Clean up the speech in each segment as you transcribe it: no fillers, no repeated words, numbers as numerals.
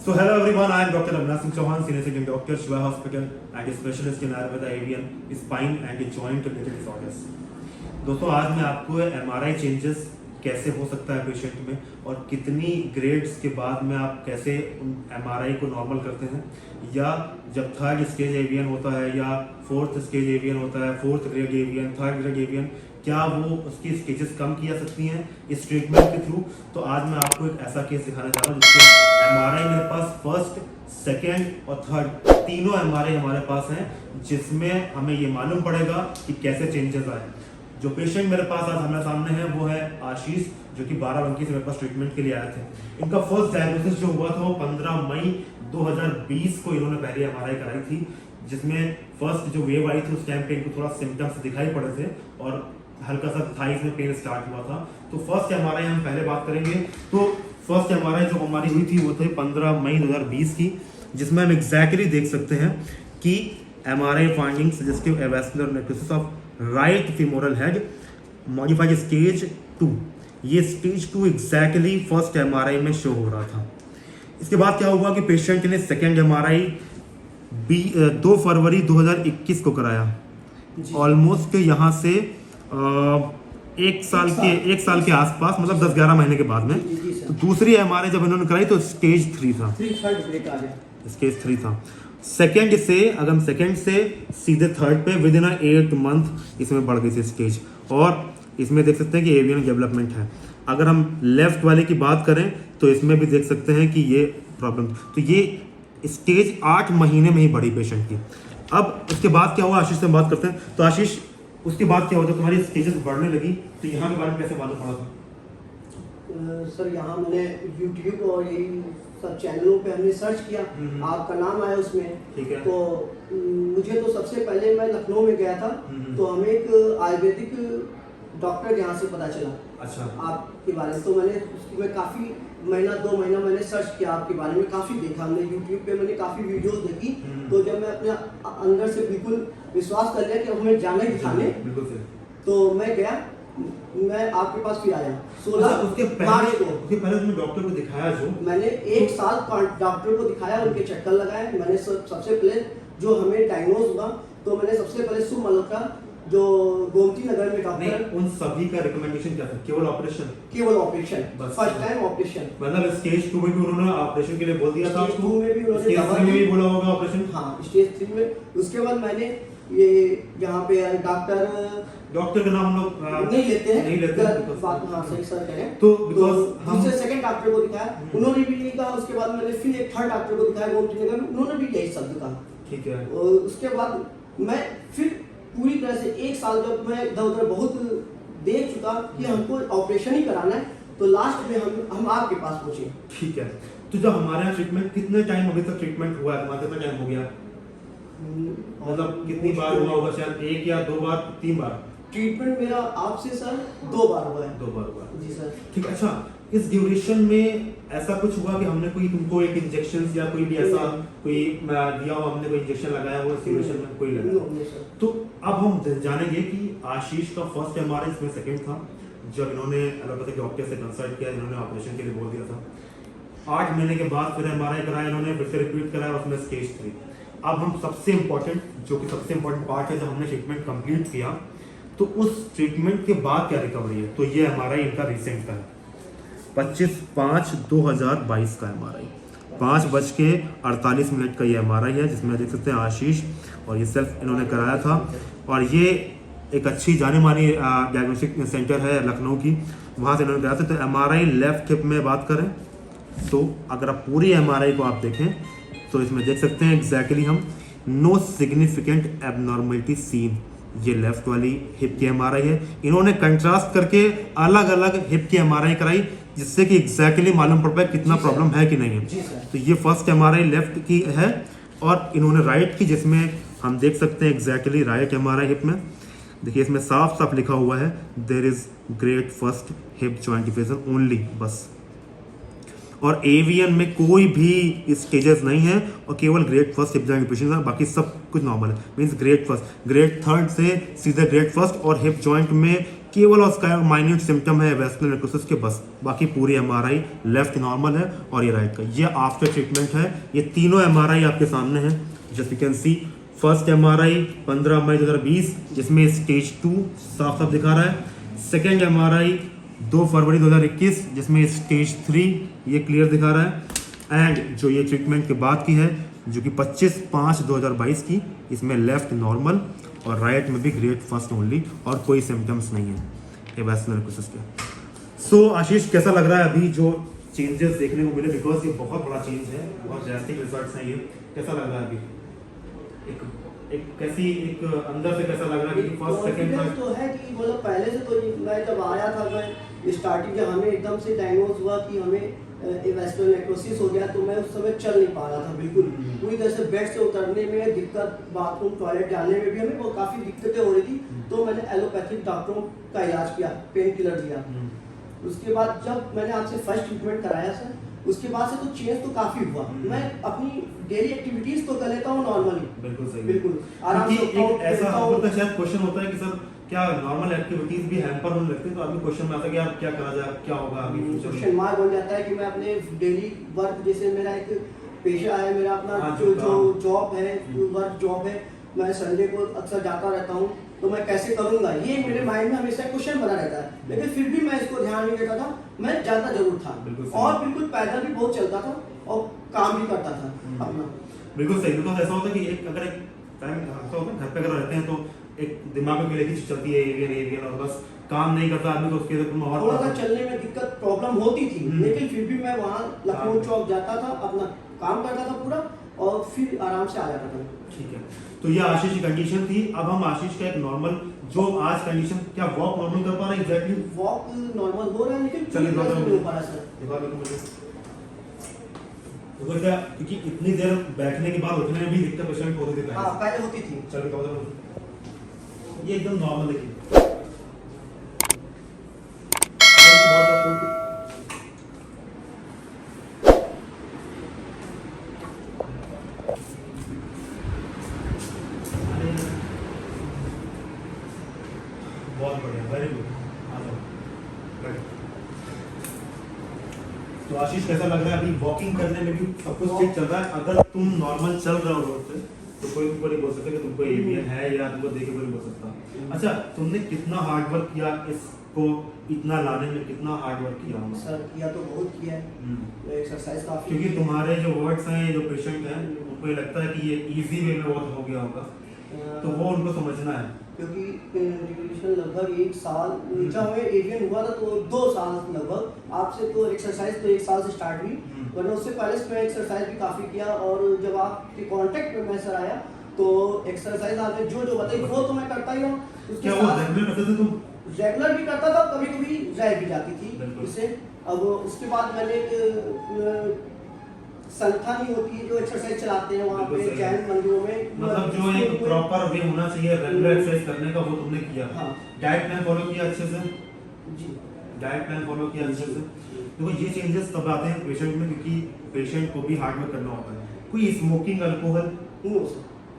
So hello everyone, I am Dr. Avinash Singh Chauhan, senior surgeon doctor, Shiva Hospital and specialist in Ayurveda, avian, spine and joint related disorders. दोस्तों आज मैं आपको MRI changes कैसे हो सकता है patient में और कितनी ग्रेड्स के बाद में आप कैसे उन MRI को नॉर्मल करते हैं, या जब थर्ड स्टेज एवियन होता है या फोर्थ स्टेज एवियन होता है, fourth grade avian, third grade avian, क्या वो उसकी स्टेजेस कम की जा सकती हैं इस ट्रीटमेंट के थ्रू। तो आज मैं आपको एक ऐसा केस दिखाना चाह रहा हूँ जिसके MRI मेरे पास फर्स्ट, सेकेंड और थर्ड तीनों MRI हमारे पास हैं, जिसमें हमें ये मालूम पड़ेगा कि कैसे चेंजेस आए। जो पेशेंट मेरे पास आज हमारे सामने है वो है आशीष, जो कि बाराबंकी से मेरे पास ट्रीटमेंट के लिए आए थे। इनका फर्स्ट डायग्नोसिस जो हुआ था वो 15 मई 2020 को इन्होंने पहले MRI कराई थी, जिसमें फर्स्ट जो वेव आई थी उस टाइम पे इनको थोड़ा सिम्टम्स दिखाई पड़े थे और हल्का सा थाइस में पेन स्टार्ट हुआ था। तो फर्स्ट MRI हम पहले बात करेंगे। तो फर्स्ट MRI जो हमारी हुई थी वो थी 15 मई 2020 की, जिसमें हम एग्जैक्टली देख सकते हैं कि MRI finding suggestive avascular necrosis of right femoral head modified stage 2। ये स्टेज 2 एग्जैक्टली फर्स्ट MRI में शो हो रहा था। इसके बाद क्या हुआ कि पेशेंट ने सेकेंड MRI 2 फरवरी 2021 को कराया, ऑलमोस्ट यहाँ से एक साल के आसपास, मतलब 10-11 महीने के बाद में। तो दूसरी MRI जब इन्होंने कराई तो स्टेज 3 था, स्टेज 3 था। सेकेंड से अगर हम सेकेंड से सीधे थर्ड पे विद इन 8 मंथ इसमें बढ़ गई थी स्टेज, और इसमें देख सकते हैं कि एवियन डेवलपमेंट है। अगर हम लेफ्ट वाले की बात करें तो इसमें भी देख सकते हैं कि ये प्रॉब्लम, तो ये स्टेज 8 महीने में ही बढ़ी पेशेंट की। अब इसके बाद क्या हुआ, आशीष से हम बात करते हैं। तो आशीष, उसके बाद क्या हुआ, तुम्हारी स्टेजेस बढ़ने लगी तो यहाँ के बारे में कैसे मालूम पड़ा था? सर यहाँ मैंने YouTube और यही सब चैनलों पे हमने सर्च किया, आपका नाम आया उसमें। ठीक है। तो मुझे तो सबसे पहले मैं लखनऊ में गया था, तो हमें एक आयुर्वेदिक डॉक्टर यहाँ से पता चला अच्छा आपके बारे में। तो मैंने उसमें काफ़ी महीना 2 महीना मैंने सर्च किया आपके बारे में, काफ़ी देखा हमने YouTube पे, मैंने काफ़ी वीडियोस देखी। तो जब मैं अपने अंदर से बिल्कुल विश्वास कर लिया कि हमें जाना ही दिखाने, तो मैं गया, मैं आपके पास फिर आया 16 मार्च को। उसके पहले तुमने डॉक्टर को दिखाया? जो मैंने 1 साल डॉक्टर को दिखाया, उनके चक्कर लगाए। मैंने सबसे पहले जो हमें डायग्नोज हुआ, तो मैंने सबसे पहले सुमलका जो गोमती नगर में डॉक्टर, उन सभी का रिकमेंडेशन क्या था? केवल ऑपरेशन, केवल ऑपरेशन, फर्स्ट टाइम ऑपरेशन। मतलब स्टेज 2 में भी उन्होंने ऑपरेशन के लिए बोल दिया था आपको? स्टेज 2 में भी उन्होंने, स्टेज 3 में भी बोला होगा ऑपरेशन? हाँ, स्टेज 3 में। उसके बाद मैंने ये यहाँ पे डॉक्टर का नाम हम लोग नहीं लेते हैं, नहीं लेते हैं। बात हाँ सही सर कहें। तो दूसरे सेकंड डॉक्टर को दिखाया, उन्होंने भी यही कहा। उसके बाद मैंने फिर एक थर्ड डॉक्टर को दिखाया गोमती नगर में, उन्होंने भी यही शब्द कहा। ठीक है। और उसके बाद मैं फिर पूरी तरह से 1 साल जब मैं इधर उधर बहुत देख चुका कि हमको ऑपरेशन ही कराना है, तो लास्ट में हम आपके पास पहुंचे। ठीक है। तो जब हमारे यहाँ ट्रीटमेंट, कितने टाइम अभी तक ट्रीटमेंट हुआ है तुम्हारा? कितना टाइम हो गया, मतलब कितनी बार हुआ होगा? शायद 1 या 2 बार, 3 बार ट्रीटमेंट मेरा आपसे सर 2 बार हुआ है। 2 बार हुआ जी सर। ठीक। अच्छा, इस ड्यूरेशन में ऐसा कुछ हुआ कि हमने कोई तुमको एक इंजेक्शन या कोई भी ऐसा कोई दिया हो, हमने कोई इंजेक्शन लगाया हो इस ड्यूरेशन में? कोई लगा? तो अब हम जानेंगे कि आशीष का फर्स्ट MRI इसमें सेकंड था, जब इन्होंने एलोपैथिक डॉक्टर से कंसल्ट किया, इन्होंने ऑपरेशन के लिए बोल दिया था। 8 महीने के बाद फिर MRI कराया इन्होंने, फिर से रिपीट कराया, उसमें स्टेज 3। अब हम सबसे इम्पोर्टेंट, जो कि सबसे इम्पोर्टेंट पार्ट है, जब हमने ट्रीटमेंट कंप्लीट किया तो उस ट्रीटमेंट के बाद क्या रिकवरी है। तो ये MRI इनका रिसेंट का है, 25/5/2022 का MRI, 5:48 का ये MRI है, जिसमें देख सकते हैं आशीष और ये सेल्फ इन्होंने कराया था। और ये एक अच्छी जानी मानी डायग्नोस्टिक सेंटर है लखनऊ की, वहाँ से इन्होंने कराया था। तो MRI लेफ्ट हिप में बात करें तो अगर आप पूरी MRI को आप देखें तो इसमें देख सकते हैं एग्जैक्टली हम नो सिग्निफिकेंट एबनॉर्मलिटी सीन। ये लेफ्ट वाली हिप की MRI है, इन्होंने कंट्रास्ट करके अलग अलग हिप की MRI कराई, जिससे कि एग्जैक्टली मालूम पड़ पाए कितना प्रॉब्लम है कि नहीं है। तो ये फर्स्ट MRI लेफ्ट की है, और इन्होंने राइट की, जिसमें हम देख सकते हैं एग्जैक्टली राइट MRI हिप में। देखिए इसमें साफ साफ लिखा हुआ है there is great first hip joint डिफेशन ओनली, बस। और एवियन में कोई भी स्टेजेस नहीं है, और केवल ग्रेड फर्स्ट हिप जॉइंट डिफेशन है, बाकी सब कुछ नॉर्मल है। Means grade first, grade third से सीधे ग्रेड फर्स्ट, और हिप जॉइंट में केवल उसका माइन्यूट सिम्टम है वेस्कुलर नेक्रोसिस के बस, बाकी पूरी एमआरआई लेफ्ट नॉर्मल है और ये राइट का। ये आफ्टर ट्रीटमेंट है। ये तीनों एमआरआई आपके सामने है, just you can see. First MRI 15 मई 2020 जिसमें स्टेज 2 साफ साफ दिखा रहा है। सेकेंड एमआरआई 2 फरवरी 2021 जिसमें स्टेज 3 ये क्लियर दिखा रहा है। एंड जो ये ट्रीटमेंट के बाद की है जो कि 25/5/2022 की, इसमें लेफ्ट नॉर्मल और राइट में भी ग्रेड फर्स्ट ओनली और कोई सिम्टम्स नहीं है वेस्कुलर नेक्रोसिस के। सो आशीष कैसा लग रहा है अभी जो चेंजेस देखने को मिले, बिकॉज ये बहुत बड़ा चेंज है, बहुत ड्रास्टिक रिजल्ट्स हैं ये, कैसा लग रहा है अभी? एक अंदर से कैसा लग रहा है कि फर्स्ट सेकंड कॉन्फिडेंस तो है कि मतलब पहले से तो मैं जब आया था, मैं स्टार्टिंग जब हमें एकदम से डायग्नोज हुआ कि हमें वेस्कुलर नेक्रोसिस हो गया, तो मैं उस समय चल नहीं पा रहा था बिल्कुल। पूरी तरह से बेड से उतरने में दिक्कत, बाथरूम टॉयलेट जाने में भी हमें वो काफ़ी दिक्कतें हो रही थी। तो मैंने एलोपैथिक डॉक्टरों का इलाज किया, पेन किलर दिया। उसके बाद जब मैंने आपसे फर्स्ट ट्रीटमेंट कराया सर, उसके बाद से तो चेंज तो काफ़ी हुआ। मैं अपनी डेली एक्टिविटीज तो कर लेता हूँ नॉर्मली, बिल्कुल सही, बिल्कुल आराम से। एक ऐसा होता है शायद क्वेश्चन होता है कि सर क्या नॉर्मल एक्टिविटीज भी हैम्पर होने लगती है, तो आदमी क्वेश्चन में आता है कि यार क्या करा जाए, क्या होगा अभी फ्यूचर में। क्वेश्चन मार्क बन जाता है कि मैं अपने डेली वर्क, जैसे मेरा एक पेशा है, मेरा अपना जो जॉब है, वर्क जॉब है, मैं संडे को अक्सर जाता रहता हूँ, तो मैं कैसे करूँगा, ये मेरे माइंड में हमेशा क्वेश्चन बना रहता है। लेकिन फिर भी मैं इसको ध्यान नहीं देता था, मैं जाता जरूर था और बिल्कुल पैदल भी बहुत चलता था और काम भी करता था अपना। बिल्कुल सही। बिकॉज ऐसा होता है कि अगर एक टाइम ऐसा होता है घर पे अगर रहते हैं तो एक दिमाग में पहले की चलती है एवियन और बस काम नहीं करता आदमी, तो उसके माहौल थोड़ा सा चलने में दिक्कत प्रॉब्लम होती थी, लेकिन फिर भी मैं वहाँ लखनऊ चौक जाता था, अपना काम करता था पूरा और फिर आराम से आ जाता था। ठीक है, तो ये आशीष की कंडीशन थी। अब हम आशीष का एक नॉर्मल जो आज कंडीशन, क्या वॉक नॉर्मल कर पा रहे हैं? एग्जैक्टली वॉक नॉर्मल हो रहा है, लेकिन चलिए नहीं हो पा रहा सर। दिखा दो मुझे। तो क्या, क्योंकि इतनी देर बैठने के बाद उठने में भी दिक्कत पेशेंट होती थी हाँ, पहले होती थी। चलिए दिखा दो। ये एकदम नॉर्मल देखिए। बहुत बढ़िया, वेरी गुड। तो आशीष कैसा लग रहा है अभी? वॉकिंग करने में भी सब कुछ ठीक चल रहा है? अगर तुम नॉर्मल चल रहे हो रोड पे तो कोई तुमको नहीं बोल सकता कि तुमको एवियन है या तुमको देख के कोई नहीं बोल सकता। अच्छा, तुमने कितना हार्ड वर्क किया इसको इतना लाने में, कितना हार्ड वर्क किया होगा? सर किया तो बहुत किया है, एक्सरसाइज काफी, क्योंकि तुम्हारे जो वर्ड्स हैं, जो पेशेंट हैं, उनको ये लगता है कि ये इजी वे में बहुत हो गया होगा, तो वो उनको समझना है। क्योंकि रिवोल्यूशन लगभग 1 साल, जब हमें एवियन हुआ था तो 2 साल लगभग, आपसे तो एक्सरसाइज तो 1 साल से स्टार्ट हुई, वरना उससे पहले मैं एक्सरसाइज भी काफ़ी किया। और जब आपके कांटेक्ट में मैं सर आया तो एक्सरसाइज आपने जो जो बताई वो तो मैं करता ही हूँ। क्या वो रेगुलर करते थे तुम? रेगुलर भी करता था, कभी कभी रह भी जाती थी इससे। अब उसके बाद मैंने संस्था नहीं होती है जो एक्सरसाइज चलाते हैं वहाँ पे जैन मंदिरों में, मतलब जो एक प्रॉपर वे होना चाहिए रेगुलर एक्सरसाइज करने का, वो तुमने किया। हाँ। डाइट प्लान फॉलो किया अच्छे से? जी, डाइट प्लान फॉलो किया अच्छे से। देखो ये चेंजेस तब आते हैं पेशेंट में, क्योंकि पेशेंट को भी हार्ड वर्क करना होता है। कोई स्मोकिंग अल्कोहल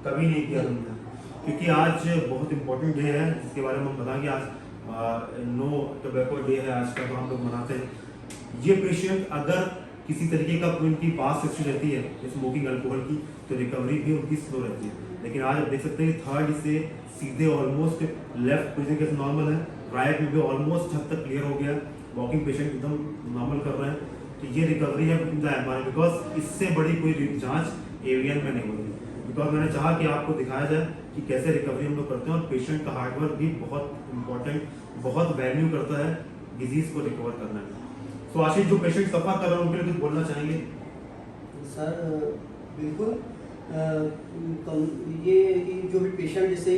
कभी नहीं किया तुमने? क्योंकि आज बहुत इंपॉर्टेंट डे है जिसके बारे में हम बताएंगे। आज नो टोबैको डे है आज का, तो हम लोग मनाते हैं। ये पेशेंट अगर किसी तरीके का उनकी पास्ट हिस्ट्री रहती है स्मोकिंग अल्कोहल की, तो रिकवरी भी उनकी स्लो रहती है। लेकिन आज आप देख सकते हैं थर्ड से सीधे ऑलमोस्ट लेफ्ट पोजीशन के नॉर्मल है, राइट में भी ऑलमोस्ट हद तक क्लियर हो गया, वॉकिंग पेशेंट एकदम नॉर्मल कर रहे हैं। तो ये रिकवरी है हमारे, बिकॉज इससे बड़ी कोई जांच एवियन में नहीं होती। बिकॉज मैंने चाहा कि आपको दिखाया जाए कि कैसे रिकवरी हम लोग करते हैं, और पेशेंट का हार्डवर्क भी बहुत इंपॉर्टेंट, बहुत वैल्यू करता है डिजीज को रिकवर करने में। तो आशीष, जो पेशेंट सफर कर रहे हैं उनके लिए कुछ बोलना चाहेंगे? सर बिल्कुल, ये जो भी पेशेंट जैसे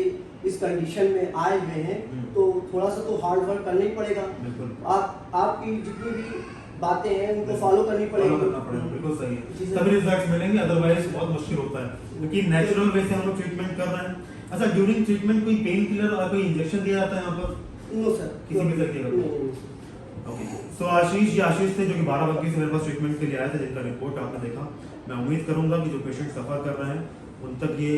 इस कंडीशन में आए हुए हैं तो थोड़ा सा तो हार्ड वर्क करना ही पड़ेगा। आपकी जितनी भी बातें हैं उनको फॉलो करनी पड़ेगी। बिल्कुल सही है, तभी रिजल्ट्स मिलेंगे, अदरवाइज बहुत मुश्किल होता है, क्योंकि नेचुरल वे से हम लोग ट्रीटमेंट कर रहे हैं। अच्छा, ड्यूरिंग ट्रीटमेंट कोई पेन किलर और कोई इंजेक्शन दिया जाता है यहाँ पर? नो सर, किसी भी तरीके का? ओके, सो आशीष, ये आशीष थे जो कि बाराबंकी से मेरे पास ट्रीटमेंट के लिए आए थे, जिनका रिपोर्ट आपने देखा। मैं उम्मीद करूंगा कि जो पेशेंट सफ़र कर रहे हैं उन तक ये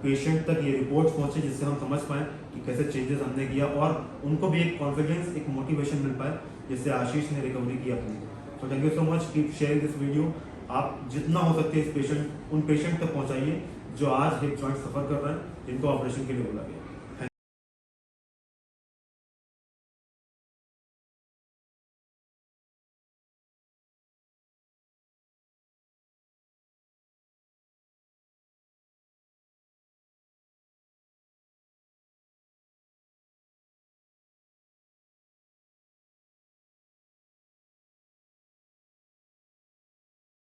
पेशेंट तक ये रिपोर्ट्स पहुंचे, जिससे हम समझ पाएँ कि कैसे चेंजेस हमने किया और उनको भी एक कॉन्फिडेंस, एक मोटिवेशन मिल पाए, जिससे आशीष ने रिकवरी की अपनी। तो thank you so much, keep sharing this video. आप जितना हो सकते हैं उन पेशेंट तक पहुंचाइए जो आज हिप जॉइंट सफर कर रहे हैं, जिनको ऑपरेशन के लिए बोला गया।